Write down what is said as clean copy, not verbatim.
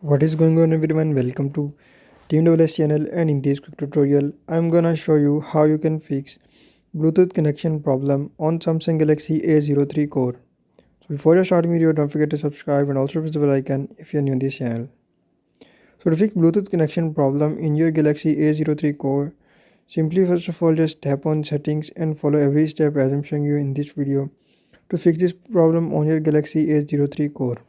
What is going on everyone? Welcome to Team WS channel, and in this quick tutorial I'm gonna show you how you can fix Bluetooth connection problem on Samsung Galaxy A03 core. So before you start the video, don't forget to subscribe and also press the bell icon if you're new to this channel. So to fix Bluetooth connection problem in your Galaxy A03 core, simply first of all just tap on settings and follow every step as I'm showing you in this video to fix this problem on your Galaxy A03 core.